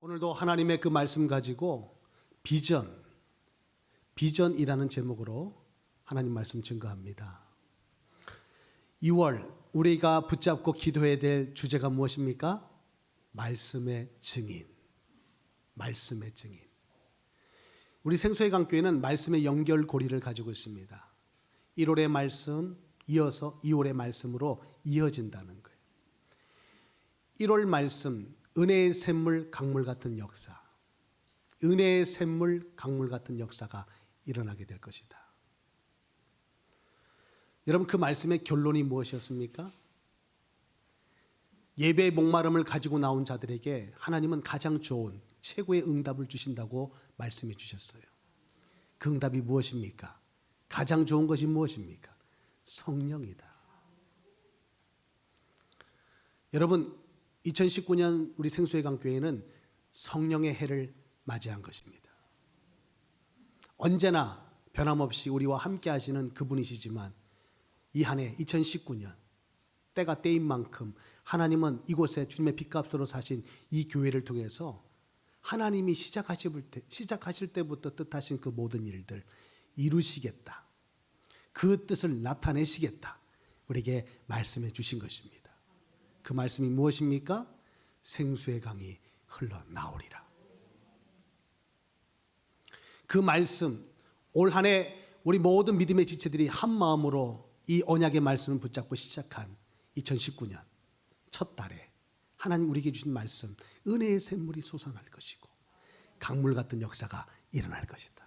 오늘도 하나님의 그 말씀 가지고 비전이라는 제목으로 하나님 말씀 증거합니다. 2월 우리가 붙잡고 기도해야 될 주제가 무엇입니까? 말씀의 증인. 말씀의 증인. 우리 생수의 강교회는 말씀의 연결고리를 가지고 있습니다. 1월의 말씀 이어서 2월의 말씀으로 이어진다는 거예요. 1월 말씀, 은혜의 샘물 강물 같은 역사, 은혜의 샘물 강물 같은 역사가 일어나게 될 것이다. 여러분, 그 말씀의 결론이 무엇이었습니까? 예배의 목마름을 가지고 나온 자들에게 하나님은 가장 좋은 최고의 응답을 주신다고 말씀해 주셨어요. 그 응답이 무엇입니까? 가장 좋은 것이 무엇입니까? 성령이다. 여러분, 2019년 우리 생수의 강교회는 성령의 해를 맞이한 것입니다. 언제나 변함없이 우리와 함께 하시는 그분이시지만 이 한 해 2019년 때가 때인 만큼 하나님은 이곳에 주님의 핏값으로 사신 이 교회를 통해서 하나님이 시작하실 때부터 뜻하신 그 모든 일들 이루시겠다. 그 뜻을 나타내시겠다. 우리에게 말씀해 주신 것입니다. 그 말씀이 무엇입니까? 생수의 강이 흘러나오리라. 그 말씀, 올 한 해 우리 모든 믿음의 지체들이 한 마음으로 이 언약의 말씀을 붙잡고 시작한 2019년 첫 달에 하나님 우리에게 주신 말씀, 은혜의 샘물이 솟아날 것이고 강물 같은 역사가 일어날 것이다.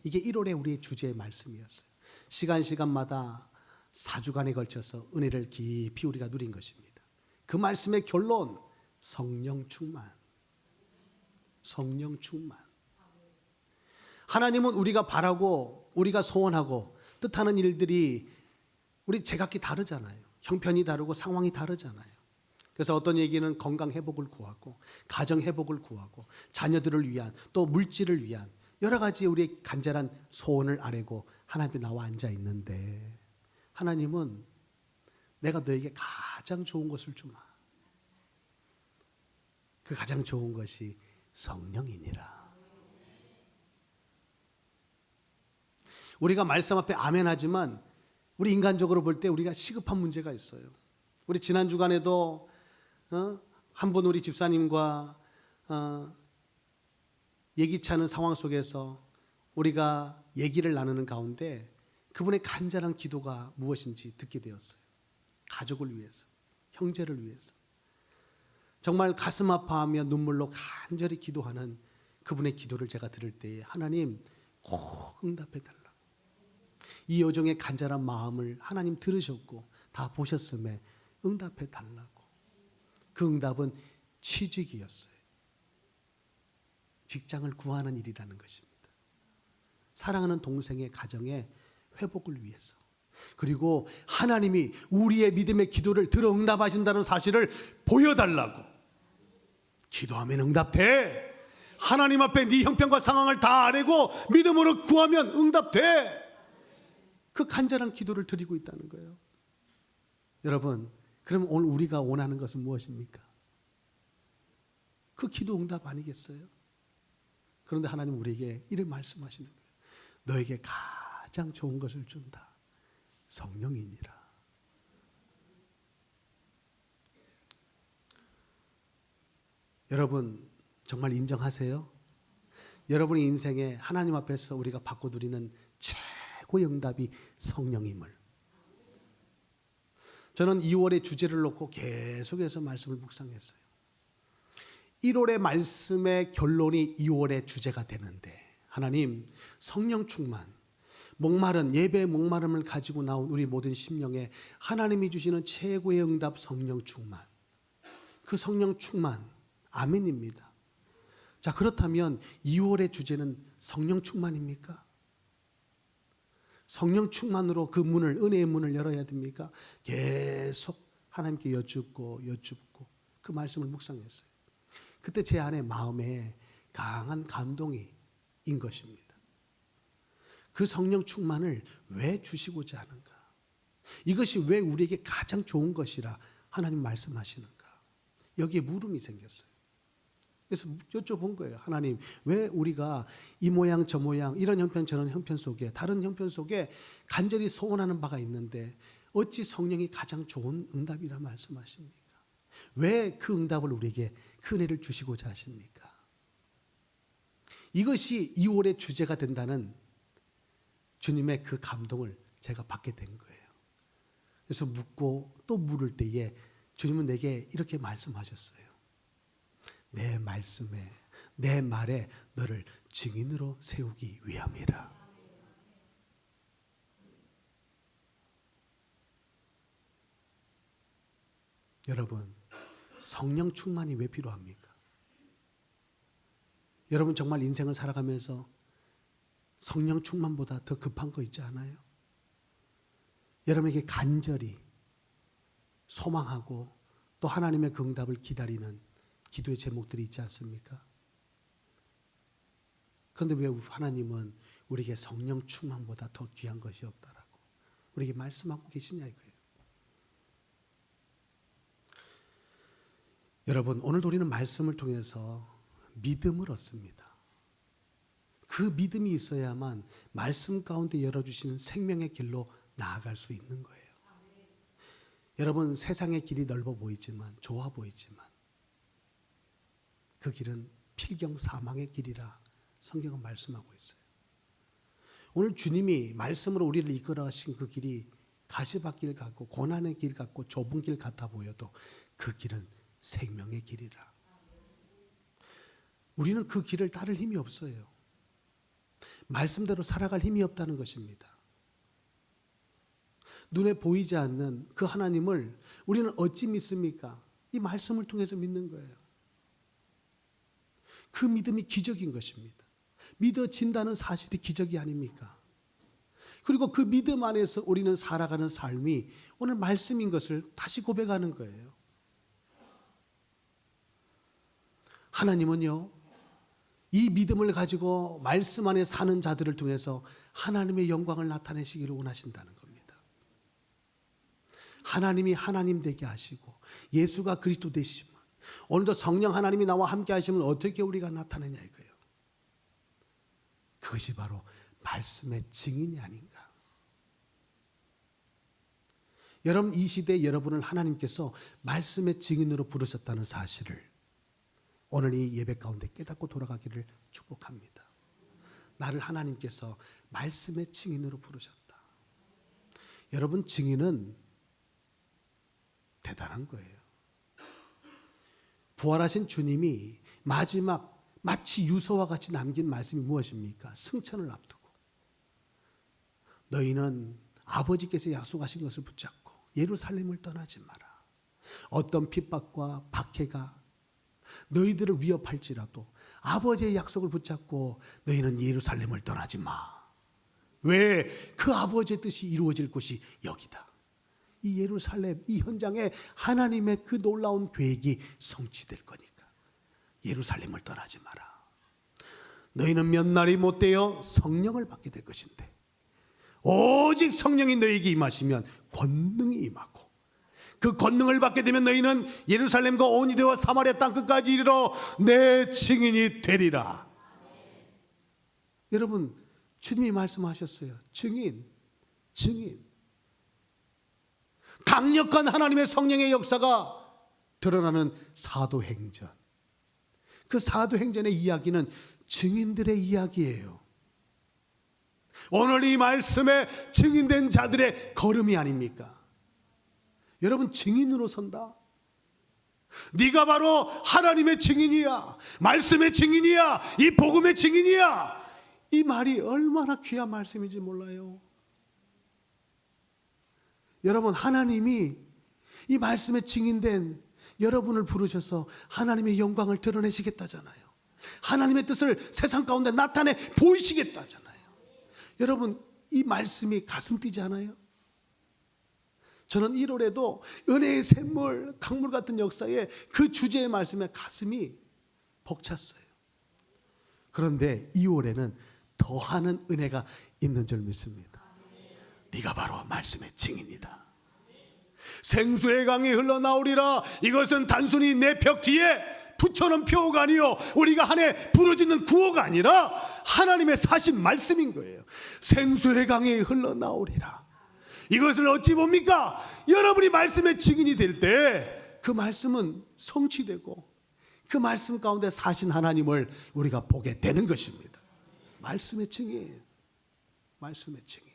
이게 1월에 우리의 주제의 말씀이었어요. 시간마다 4주간에 걸쳐서 은혜를 깊이 우리가 누린 것입니다. 그 말씀의 결론, 성령 충만. 성령 충만. 하나님은 우리가 바라고 우리가 소원하고 뜻하는 일들이 우리 제각기 다르잖아요. 형편이 다르고 상황이 다르잖아요. 그래서 어떤 얘기는 건강 회복을 구하고 가정 회복을 구하고 자녀들을 위한 또 물질을 위한 여러 가지 우리의 간절한 소원을 아뢰고 하나님 앞에 나와 앉아 있는데 하나님은 내가 너에게 가장 좋은 것을 주마. 그 가장 좋은 것이 성령이니라. 우리가 말씀 앞에 아멘 하지만 우리 인간적으로 볼 때 우리가 시급한 문제가 있어요. 우리 지난 주간에도 한 분 우리 집사님과 예기치 않은 상황 속에서 우리가 얘기를 나누는 가운데 그분의 간절한 기도가 무엇인지 듣게 되었어요. 가족을 위해서, 형제를 위해서. 정말 가슴 아파하며 눈물로 간절히 기도하는 그분의 기도를 제가 들을 때에 하나님 꼭 응답해 달라고. 이 여종의 간절한 마음을 하나님 들으셨고 다 보셨음에 응답해 달라고. 그 응답은 취직이었어요. 직장을 구하는 일이라는 것입니다. 사랑하는 동생의 가정의 회복을 위해서. 그리고 하나님이 우리의 믿음의 기도를 들어 응답하신다는 사실을 보여달라고. 기도하면 응답돼. 하나님 앞에 네 형편과 상황을 다 아뢰고 믿음으로 구하면 응답돼. 그 간절한 기도를 드리고 있다는 거예요. 여러분, 그럼 오늘 우리가 원하는 것은 무엇입니까? 그 기도 응답 아니겠어요? 그런데 하나님 우리에게 이를 말씀하시는 거예요. 너에게 가장 좋은 것을 준다. 성령이니라. 여러분 정말 인정하세요? 여러분의 인생에 하나님 앞에서 우리가 받고 누리는 최고의 응답이 성령임을. 저는 2월의 주제를 놓고 계속해서 말씀을 묵상했어요. 1월의 말씀의 결론이 2월의 주제가 되는데 하나님 성령 충만, 목마른 예배의 목마름을 가지고 나온 우리 모든 심령에 하나님이 주시는 최고의 응답 성령 충만. 그 성령 충만 아멘입니다. 자, 그렇다면 2월의 주제는 성령 충만입니까? 성령 충만으로 그 문을, 은혜의 문을 열어야 됩니까? 계속 하나님께 여쭙고 그 말씀을 묵상했어요. 그때 제 안에 마음에 강한 감동이 인 것입니다. 그 성령 충만을 왜 주시고자 하는가? 이것이 왜 우리에게 가장 좋은 것이라 하나님 말씀하시는가? 여기에 물음이 생겼어요. 그래서 여쭤본 거예요. 하나님, 왜 우리가 이 모양 저 모양 이런 형편 저런 형편 속에 다른 형편 속에 간절히 소원하는 바가 있는데 어찌 성령이 가장 좋은 응답이라 말씀하십니까? 왜 그 응답을 우리에게 그 은혜를 주시고자 하십니까? 이것이 2월의 주제가 된다는 주님의 그 감동을 제가 받게 된 거예요. 그래서 묻고 또 물을 때에 주님은 내게 이렇게 말씀하셨어요. 내 말씀에 내 말에 너를 증인으로 세우기 위함이라. 여러분, 성령 충만이 왜 필요합니까? 여러분 정말 인생을 살아가면서 성령 충만보다 더 급한 거 있지 않아요? 여러분에게 간절히 소망하고 또 하나님의 그 응답을 기다리는 기도의 제목들이 있지 않습니까? 그런데 왜 하나님은 우리에게 성령 충만보다 더 귀한 것이 없다라고 우리에게 말씀하고 계시냐 이거예요. 여러분, 오늘도 우리는 말씀을 통해서 믿음을 얻습니다. 그 믿음이 있어야만 말씀 가운데 열어주시는 생명의 길로 나아갈 수 있는 거예요. 여러분, 세상의 길이 넓어 보이지만 좋아 보이지만 그 길은 필경 사망의 길이라 성경은 말씀하고 있어요. 오늘 주님이 말씀으로 우리를 이끌어 가신 그 길이 가시밭길 같고 고난의 길 같고 좁은 길 같아 보여도 그 길은 생명의 길이라. 우리는 그 길을 따를 힘이 없어요. 말씀대로 살아갈 힘이 없다는 것입니다. 눈에 보이지 않는 그 하나님을 우리는 어찌 믿습니까? 이 말씀을 통해서 믿는 거예요. 그 믿음이 기적인 것입니다. 믿어진다는 사실이 기적이 아닙니까? 그리고 그 믿음 안에서 우리는 살아가는 삶이 오늘 말씀인 것을 다시 고백하는 거예요. 하나님은요, 이 믿음을 가지고 말씀 안에 사는 자들을 통해서 하나님의 영광을 나타내시기를 원하신다는 겁니다. 하나님이 하나님 되게 하시고 예수가 그리스도 되시면 오늘도 성령 하나님이 나와 함께 하시면 어떻게 우리가 나타내냐 이거예요. 그것이 바로 말씀의 증인이 아닌가. 여러분, 이 시대에 여러분을 하나님께서 말씀의 증인으로 부르셨다는 사실을 오늘 이 예배 가운데 깨닫고 돌아가기를 축복합니다. 나를 하나님께서 말씀의 증인으로 부르셨다. 여러분, 증인은 대단한 거예요. 부활하신 주님이 마지막 마치 유서와 같이 남긴 말씀이 무엇입니까? 승천을 앞두고 너희는 아버지께서 약속하신 것을 붙잡고 예루살렘을 떠나지 마라. 어떤 핍박과 박해가 너희들을 위협할지라도 아버지의 약속을 붙잡고 너희는 예루살렘을 떠나지 마. 왜? 그 아버지의 뜻이 이루어질 곳이 여기다. 이 예루살렘, 이 현장에 하나님의 그 놀라운 계획이 성취될 거니까 예루살렘을 떠나지 마라. 너희는 몇 날이 못 되어 성령을 받게 될 것인데 오직 성령이 너희에게 임하시면 권능이 임하고 그 권능을 받게 되면 너희는 예루살렘과 온 유대와 사마리아 땅 끝까지 이르러 내 증인이 되리라. 여러분, 주님이 말씀하셨어요. 증인. 강력한 하나님의 성령의 역사가 드러나는 사도행전. 그 사도행전의 이야기는 증인들의 이야기예요. 오늘 이 말씀에 증인된 자들의 걸음이 아닙니까? 여러분, 증인으로 선다. 네가 바로 하나님의 증인이야. 말씀의 증인이야. 이 복음의 증인이야. 이 말이 얼마나 귀한 말씀인지 몰라요. 여러분, 하나님이 이 말씀에 증인된 여러분을 부르셔서 하나님의 영광을 드러내시겠다잖아요. 하나님의 뜻을 세상 가운데 나타내 보이시겠다잖아요. 여러분, 이 말씀이 가슴 뛰지 않아요? 저는 1월에도 은혜의 샘물, 강물 같은 역사에 그 주제의 말씀에 가슴이 벅찼어요. 그런데 2월에는 더하는 은혜가 있는 줄 믿습니다. 네가 바로 말씀의 증인이다. 생수의 강이 흘러나오리라. 이것은 단순히 내 벽 뒤에 붙여놓은 표가 아니요 우리가 한 해 부르짖는 구호가 아니라 하나님의 사신 말씀인 거예요. 생수의 강이 흘러나오리라. 이것을 어찌 봅니까? 여러분이 말씀의 증인이 될 때 그 말씀은 성취되고 그 말씀 가운데 사신 하나님을 우리가 보게 되는 것입니다. 말씀의 증인, 말씀의 증인.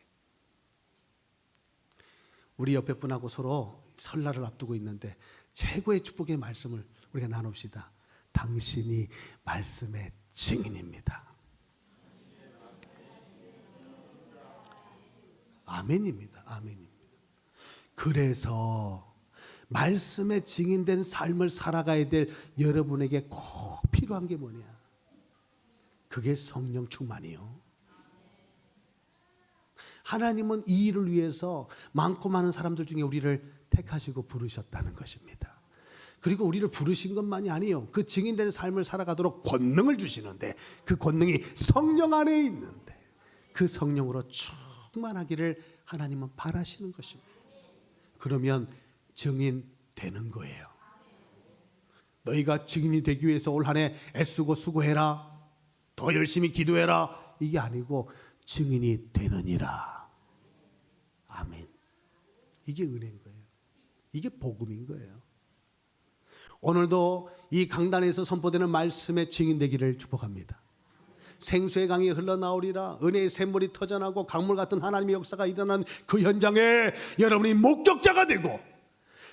우리 옆에 분하고 서로 설날을 앞두고 있는데 최고의 축복의 말씀을 우리가 나눕시다. 당신이 말씀의 증인입니다. 아멘입니다. 아멘입니다. 그래서 말씀에 증인된 삶을 살아가야 될 여러분에게 꼭 필요한 게 뭐냐? 그게 성령 충만이요. 하나님은 이 일을 위해서 많고 많은 사람들 중에 우리를 택하시고 부르셨다는 것입니다. 그리고 우리를 부르신 것만이 아니에요. 그 증인된 삶을 살아가도록 권능을 주시는데 그 권능이 성령 안에 있는데 그 성령으로 충만하기를 하나님은 바라시는 것입니다. 그러면 증인 되는 거예요. 너희가 증인이 되기 위해서 올 한 해 애쓰고 수고해라. 더 열심히 기도해라. 이게 아니고 증인이 되느니라. 아멘. 이게 은혜인 거예요. 이게 복음인 거예요. 오늘도 이 강단에서 선포되는 말씀의 증인 되기를 축복합니다. 생수의 강이 흘러나오리라. 은혜의 샘물이 터져나고 강물 같은 하나님의 역사가 일어난 그 현장에 여러분이 목격자가 되고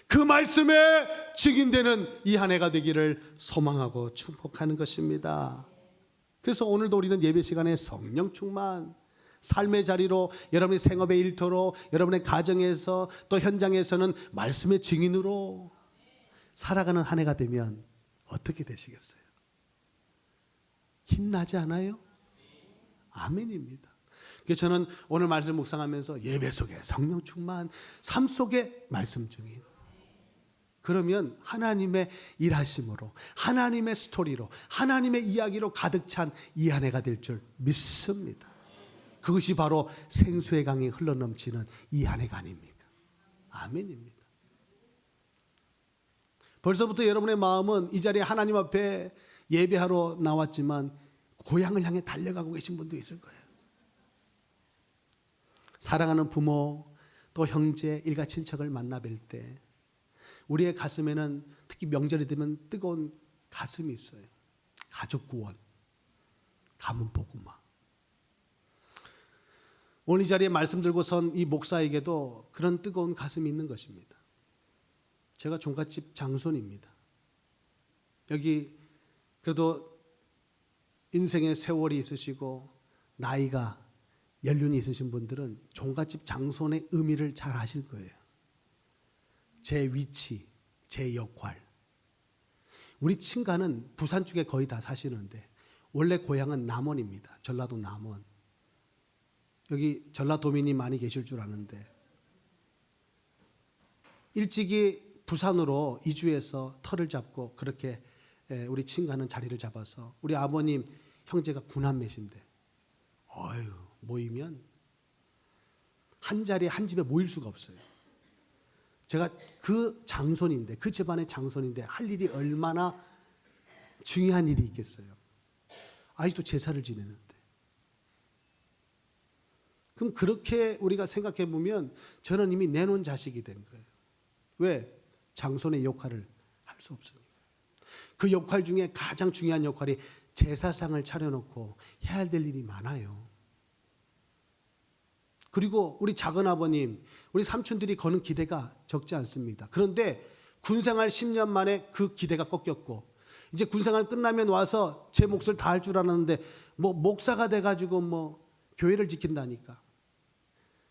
그 말씀에 증인되는 이 한 해가 되기를 소망하고 축복하는 것입니다. 그래서 오늘도 우리는 예배 시간에 성령 충만, 삶의 자리로, 여러분의 생업의 일터로, 여러분의 가정에서 또 현장에서는 말씀의 증인으로 살아가는 한 해가 되면 어떻게 되시겠어요? 힘나지 않아요? 아멘입니다. 그래서 저는 오늘 말씀 묵상하면서 예배 속에 성령 충만, 삶 속에 말씀 증인. 그러면 하나님의 일하심으로, 하나님의 스토리로, 하나님의 이야기로 가득 찬 이 한 해가 될 줄 믿습니다. 그것이 바로 생수의 강이 흘러넘치는 이 한 해가 아닙니까? 아멘입니다. 벌써부터 여러분의 마음은 이 자리에 하나님 앞에 예배하러 나왔지만 고향을 향해 달려가고 계신 분도 있을 거예요. 사랑하는 부모, 또 형제, 일가 친척을 만나 뵐 때 우리의 가슴에는 특히 명절이 되면 뜨거운 가슴이 있어요. 가족 구원, 가문 복음화. 오늘 이 자리에 말씀 들고 선 이 목사에게도 그런 뜨거운 가슴이 있는 것입니다. 제가 종갓집 장손입니다. 여기 그래도 인생의 세월이 있으시고 나이가 연륜이 있으신 분들은 종갓집 장손의 의미를 잘 아실 거예요. 제 위치, 제 역할. 우리 친가는 부산 쪽에 거의 다 사시는데 원래 고향은 남원입니다. 전라도 남원. 여기 전라도민이 많이 계실 줄 아는데 일찍이 부산으로 이주해서 터를 잡고 그렇게 우리 친가는 자리를 잡아서 우리 아버님 형제가 9남매신데 모이면 한 자리에 한 집에 모일 수가 없어요. 제가 그 장손인데 그 집안의 장손인데 할 일이 얼마나 중요한 일이 있겠어요. 아직도 제사를 지내는데. 그럼 그렇게 우리가 생각해 보면 저는 이미 내놓은 자식이 된 거예요. 왜? 장손의 역할을 할 수 없으니까. 그 역할 중에 가장 중요한 역할이 제사상을 차려놓고 해야 될 일이 많아요. 그리고 우리 작은아버님, 우리 삼촌들이 거는 기대가 적지 않습니다. 그런데 군생활 10년 만에 그 기대가 꺾였고 이제 군생활 끝나면 와서 제 몫을 다 할 줄 알았는데 뭐 목사가 돼가지고 뭐 교회를 지킨다니까.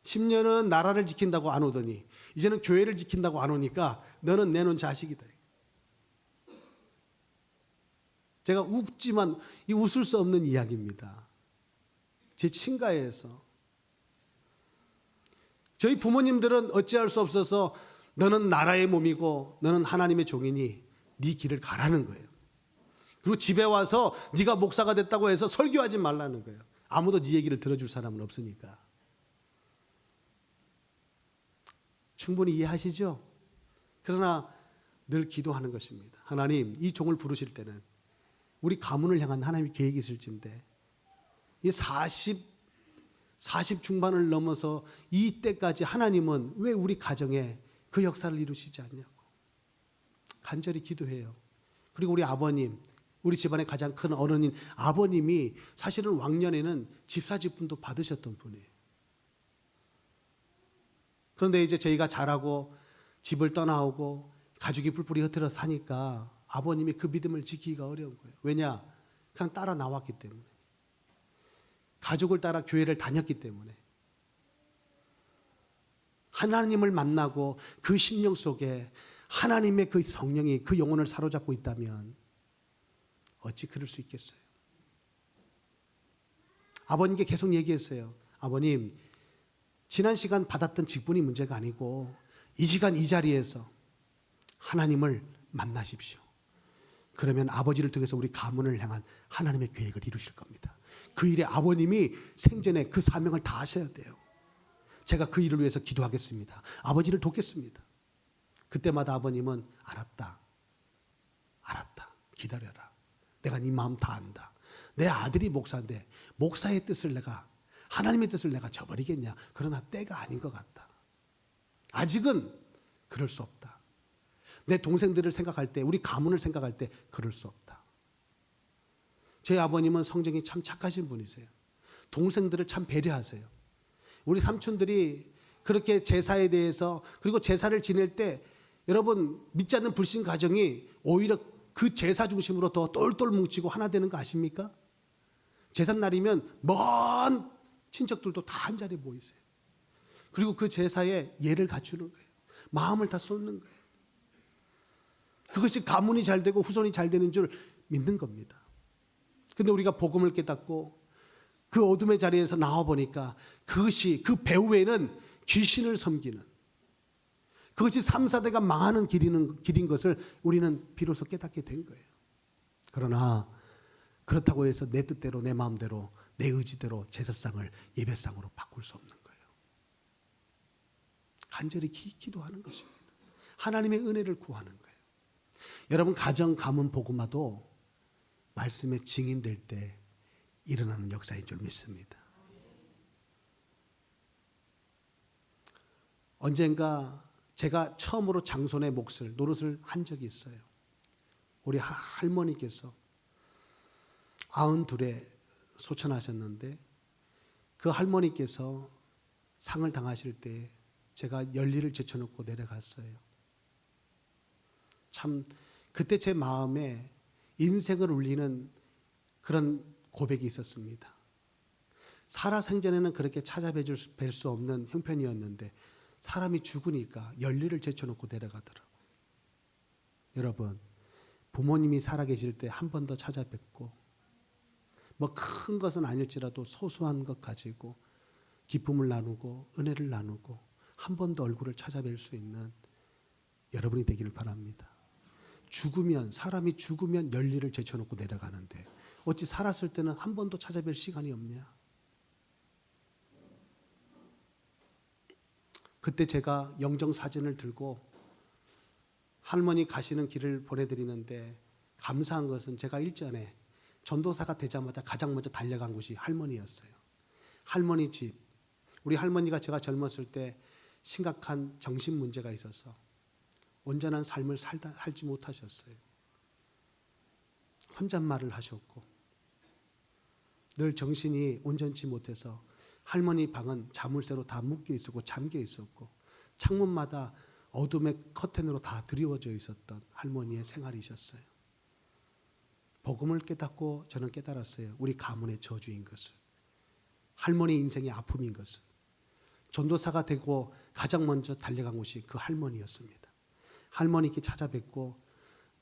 10년은 나라를 지킨다고 안 오더니 이제는 교회를 지킨다고 안 오니까 너는 내놓은 자식이다. 제가 웃지만 이 웃을 수 없는 이야기입니다. 제 친가에서 저희 부모님들은 어찌할 수 없어서 너는 나라의 몸이고 너는 하나님의 종이니 네 길을 가라는 거예요. 그리고 집에 와서 네가 목사가 됐다고 해서 설교하지 말라는 거예요. 아무도 네 얘기를 들어줄 사람은 없으니까. 충분히 이해하시죠? 그러나 늘 기도하는 것입니다. 하나님, 이 종을 부르실 때는 우리 가문을 향한 하나님의 계획이 있을진데 이 40 중반을 넘어서 이때까지 하나님은 왜 우리 가정에 그 역사를 이루시지 않냐고 간절히 기도해요. 그리고 우리 아버님, 우리 집안의 가장 큰 어른인 아버님이 사실은 왕년에는 집사직분도 받으셨던 분이에요. 그런데 이제 저희가 자라고 집을 떠나오고 가족이 뿔뿔이 흩어져 사니까 아버님이 그 믿음을 지키기가 어려운 거예요. 왜냐? 그냥 따라 나왔기 때문에. 가족을 따라 교회를 다녔기 때문에. 하나님을 만나고 그 심령 속에 하나님의 그 성령이 그 영혼을 사로잡고 있다면 어찌 그럴 수 있겠어요? 아버님께 계속 얘기했어요. 아버님, 지난 시간 받았던 직분이 문제가 아니고 이 시간 이 자리에서 하나님을 만나십시오. 그러면 아버지를 통해서 우리 가문을 향한 하나님의 계획을 이루실 겁니다. 그 일에 아버님이 생전에 그 사명을 다하셔야 돼요. 제가 그 일을 위해서 기도하겠습니다. 아버지를 돕겠습니다. 그때마다 아버님은 알았다. 기다려라. 내가 네 마음 다 안다. 내 아들이 목사인데 목사의 뜻을 내가, 하나님의 뜻을 내가 저버리겠냐. 그러나 때가 아닌 것 같다. 아직은 그럴 수 없다. 내 동생들을 생각할 때, 우리 가문을 생각할 때 그럴 수 없다. 저희 아버님은 성정이 참 착하신 분이세요. 동생들을 참 배려하세요. 우리 삼촌들이 그렇게 제사에 대해서, 그리고 제사를 지낼 때 여러분 믿지 않는 불신 가정이 오히려 그 제사 중심으로 더 똘똘 뭉치고 하나 되는 거 아십니까? 제삿날이면 먼 친척들도 다 한자리에 모이세요. 그리고 그 제사에 예를 갖추는 거예요. 마음을 다 쏟는 거예요. 그것이 가문이 잘 되고 후손이 잘 되는 줄 믿는 겁니다. 근데 우리가 복음을 깨닫고 그 어둠의 자리에서 나와 보니까 그것이, 그 배후에는 귀신을 섬기는, 그것이 3, 4대가 망하는 길인 것을 우리는 비로소 깨닫게 된 거예요. 그러나 그렇다고 해서 내 뜻대로, 내 마음대로, 내 의지대로 제사상을 예배상으로 바꿀 수 없는 거예요. 간절히 기도하는 것입니다. 하나님의 은혜를 구하는 거예요. 여러분, 가정, 가문, 복음화도 말씀에 증인될 때 일어나는 역사인 줄 믿습니다. 언젠가 제가 처음으로 장손의 몫을, 노릇을 한 적이 있어요. 우리 할머니께서 92에 소천하셨는데 그 할머니께서 상을 당하실 때 제가 열리를 제쳐놓고 내려갔어요. 참 그때 제 마음에 인생을 울리는 그런 고백이 있었습니다. 살아생전에는 그렇게 찾아뵐 수 없는 형편이었는데 사람이 죽으니까 열리를 제쳐놓고 내려가더라고요. 여러분, 부모님이 살아계실 때 한 번 더 찾아뵙고 뭐 큰 것은 아닐지라도 소소한 것 가지고 기쁨을 나누고 은혜를 나누고 한 번 더 얼굴을 찾아뵐 수 있는 여러분이 되기를 바랍니다. 사람이 죽으면 열리를 제쳐놓고 내려가는데 어찌 살았을 때는 한 번도 찾아뵐 시간이 없냐. 그때 제가 영정사진을 들고 할머니 가시는 길을 보내드리는데 감사한 것은 제가 일전에 전도사가 되자마자 가장 먼저 달려간 곳이 할머니였어요. 할머니 집. 우리 할머니가 제가 젊었을 때 심각한 정신 문제가 있어서 온전한 삶을 살지 못하셨어요. 혼잣말을 하셨고 늘 정신이 온전치 못해서 할머니 방은 자물쇠로 다 묶여 있었고 잠겨 있었고 창문마다 어둠의 커튼으로 다 드리워져 있었던 할머니의 생활이셨어요. 복음을 깨닫고 저는 깨달았어요. 우리 가문의 저주인 것을, 할머니 인생의 아픔인 것을. 전도사가 되고 가장 먼저 달려간 곳이 그 할머니였습니다. 할머니께 찾아뵙고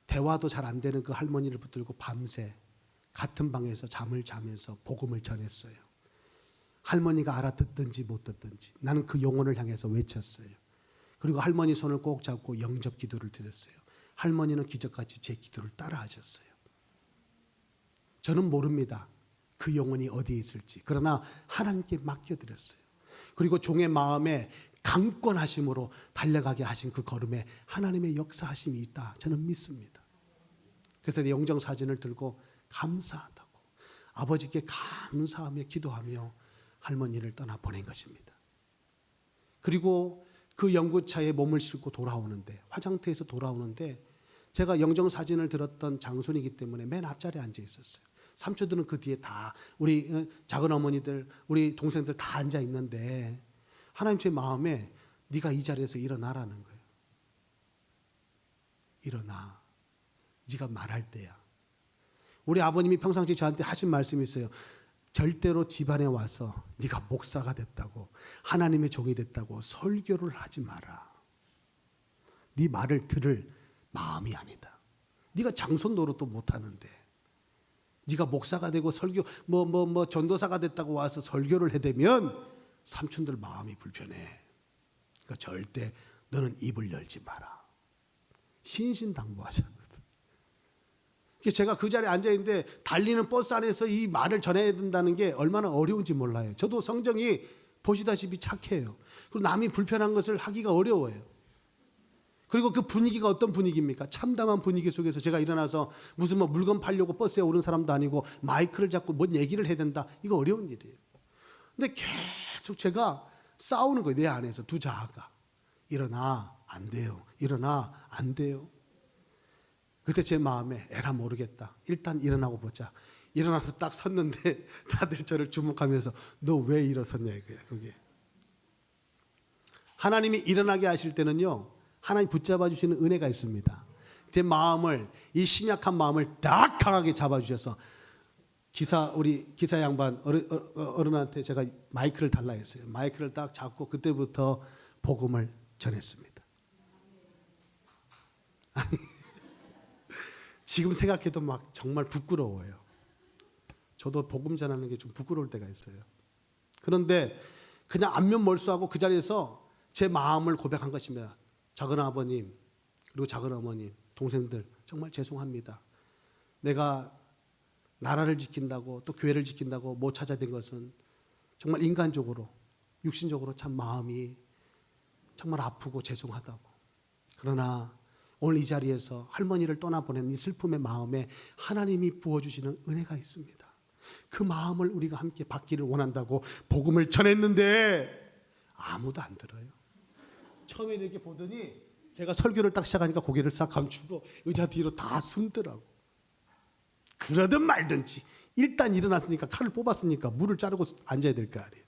대화도 잘 안 되는 그 할머니를 붙들고 밤새 같은 방에서 잠을 자면서 복음을 전했어요. 할머니가 알아듣든지 못 듣든지 나는 그 영혼을 향해서 외쳤어요. 그리고 할머니 손을 꼭 잡고 영접 기도를 드렸어요. 할머니는 기적같이 제 기도를 따라하셨어요. 저는 모릅니다. 그 영혼이 어디에 있을지. 그러나 하나님께 맡겨드렸어요. 그리고 종의 마음에 강권하심으로 달려가게 하신 그 걸음에 하나님의 역사하심이 있다. 저는 믿습니다. 그래서 내 영정사진을 들고 감사하다고 아버지께 감사하며 기도하며 할머니를 떠나보낸 것입니다. 그리고 그 연구차에 몸을 싣고 돌아오는데, 화장터에서 돌아오는데 제가 영정사진을 들었던 장손이기 때문에 맨 앞자리에 앉아 있었어요. 삼촌들은 그 뒤에 다 우리 작은 어머니들, 우리 동생들 다 앉아 있는데 하나님 제 마음에 네가 이 자리에서 일어나라는 거예요. 일어나. 네가 말할 때야. 우리 아버님이 평상시 저한테 하신 말씀이 있어요. 절대로 집안에 와서 네가 목사가 됐다고, 하나님의 종이 됐다고 설교를 하지 마라. 네 말을 들을 마음이 아니다. 네가 장손 노릇도 못하는데 네가 목사가 되고 설교 전도사가 됐다고 와서 설교를 해대면 삼촌들 마음이 불편해. 그러니까 절대 너는 입을 열지 마라. 신신당부하셨거든. 제가 그 자리에 앉아 있는데 달리는 버스 안에서 이 말을 전해야 된다는 게 얼마나 어려운지 몰라요. 저도 성정이 보시다시피 착해요. 그리고 남이 불편한 것을 하기가 어려워요. 그리고 그 분위기가 어떤 분위기입니까? 참담한 분위기 속에서 제가 일어나서 무슨 물건 팔려고 버스에 오른 사람도 아니고 마이크를 잡고 뭔 얘기를 해야 된다. 이거 어려운 일이에요. 근데 계속 제가 싸우는 거예요. 내 안에서 두 자아가. 일어나, 안 돼요. 일어나, 안 돼요. 그때 제 마음에 에라 모르겠다. 일단 일어나고 보자. 일어나서 딱 섰는데 다들 저를 주목하면서 너 왜 일어섰냐 이거야. 그게. 하나님이 일어나게 하실 때는요, 하나님 붙잡아 주시는 은혜가 있습니다. 제 마음을, 이 심약한 마음을 딱 강하게 잡아주셔서 우리 기사 양반 어른한테 제가 마이크를 달라 했어요. 마이크를 딱 잡고 그때부터 복음을 전했습니다. 아니, 지금 생각해도 막 정말 부끄러워요. 저도 복음 전하는 게 좀 부끄러울 때가 있어요. 그런데 그냥 안면 몰수하고 그 자리에서 제 마음을 고백한 것입니다. 작은 아버님, 그리고 작은 어머님, 동생들 정말 죄송합니다. 내가 나라를 지킨다고 또 교회를 지킨다고 못 찾아뵌 것은 정말 인간적으로, 육신적으로 참 마음이 정말 아프고 죄송하다고. 그러나 오늘 이 자리에서 할머니를 떠나보낸 이 슬픔의 마음에 하나님이 부어주시는 은혜가 있습니다. 그 마음을 우리가 함께 받기를 원한다고 복음을 전했는데 아무도 안 들어요. 처음에 이렇게 보더니 제가 설교를 딱 시작하니까 고개를 싹 감추고 의자 뒤로 다 숨더라고. 그러든 말든지 일단 일어났으니까 칼을 뽑았으니까 물을 자르고 앉아야 될 거 아니에요.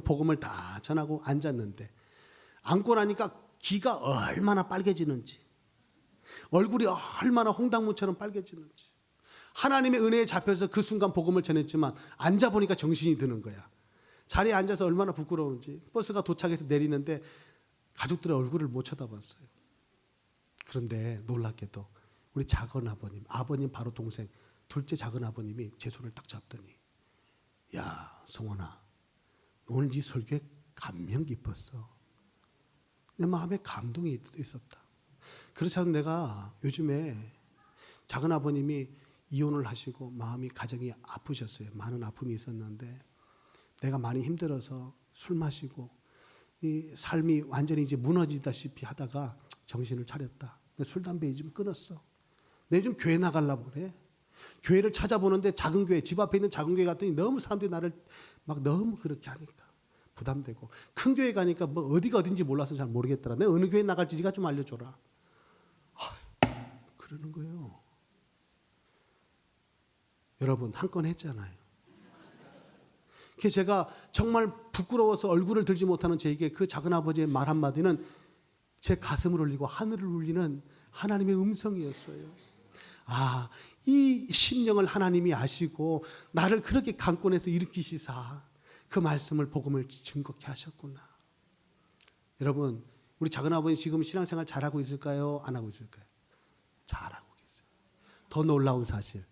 복음을 다 전하고 앉았는데 앉고 나니까 귀가 얼마나 빨개지는지, 얼굴이 얼마나 홍당무처럼 빨개지는지, 하나님의 은혜에 잡혀서 그 순간 복음을 전했지만 앉아보니까 정신이 드는 거야. 자리에 앉아서 얼마나 부끄러운지. 버스가 도착해서 내리는데 가족들의 얼굴을 못 쳐다봤어요. 그런데 놀랍게도 우리 작은 아버님 바로 동생, 둘째 작은 아버님이 제 손을 딱 잡더니 야 성원아, 오늘 네 설교에 감명 깊었어. 내 마음에 감동이 있었다. 그래서 내가 요즘에 작은 아버님이 이혼을 하시고 마음이 가정이 아프셨어요. 많은 아픔이 있었는데 내가 많이 힘들어서 술 마시고 이 삶이 완전히 이제 무너지다시피 하다가 정신을 차렸다. 술 담배 좀 끊었어. 내 좀 교회 나가려고 그래. 교회를 찾아보는데 작은 교회, 집 앞에 있는 작은 교회 갔더니 너무 사람들이 나를 막 너무 그렇게 하니까 부담되고, 큰 교회 가니까 뭐 어디가 어딘지 몰라서 잘 모르겠더라. 내가 어느 교회 나갈지 네가 좀 알려줘라. 그러는 거예요. 여러분 한 건 했잖아요. 그래서 제가 정말 부끄러워서 얼굴을 들지 못하는 제게 그 작은 아버지의 말 한마디는 제 가슴을 울리고 하늘을 울리는 하나님의 음성이었어요. 아, 이 심령을 하나님이 아시고 나를 그렇게 강권해서 일으키시사 그 말씀을 복음을 증거케 하셨구나. 여러분 우리 작은 아버지 지금 신앙생활 잘하고 있을까요? 안 하고 있을까요? 잘하고 계세요. 더 놀라운 사실,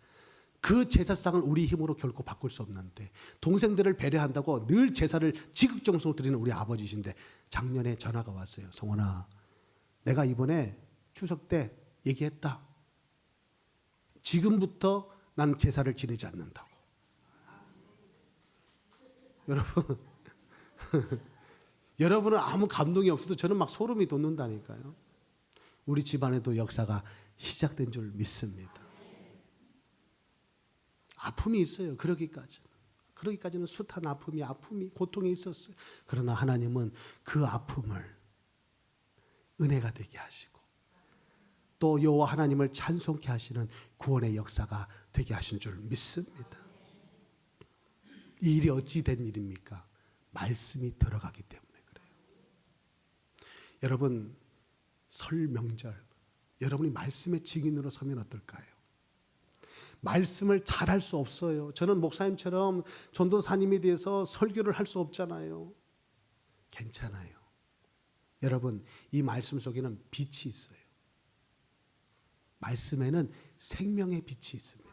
그 제사상을 우리 힘으로 결코 바꿀 수 없는데 동생들을 배려한다고 늘 제사를 지극정성으로 드리는 우리 아버지신데 작년에 전화가 왔어요. 성원아, 내가 이번에 추석 때 얘기했다. 지금부터 나는 제사를 지내지 않는다고. 여러분 여러분은 아무 감동이 없어도 저는 막 소름이 돋는다니까요. 우리 집안에도 역사가 시작된 줄 믿습니다. 아픔이 있어요. 그러기까지는 숱한 아픔이 고통이 있었어요. 그러나 하나님은 그 아픔을 은혜가 되게 하시고 또 여호와 하나님을 찬송케 하시는 구원의 역사가 되게 하신 줄 믿습니다. 이 일이 어찌 된 일입니까? 말씀이 들어가기 때문에 그래요. 여러분, 설 명절 여러분이 말씀의 증인으로 서면 어떨까요? 말씀을 잘할 수 없어요. 저는 목사님처럼 전도사님에 대해서 설교를 할 수 없잖아요. 괜찮아요. 여러분, 이 말씀 속에는 빛이 있어요. 말씀에는 생명의 빛이 있습니다.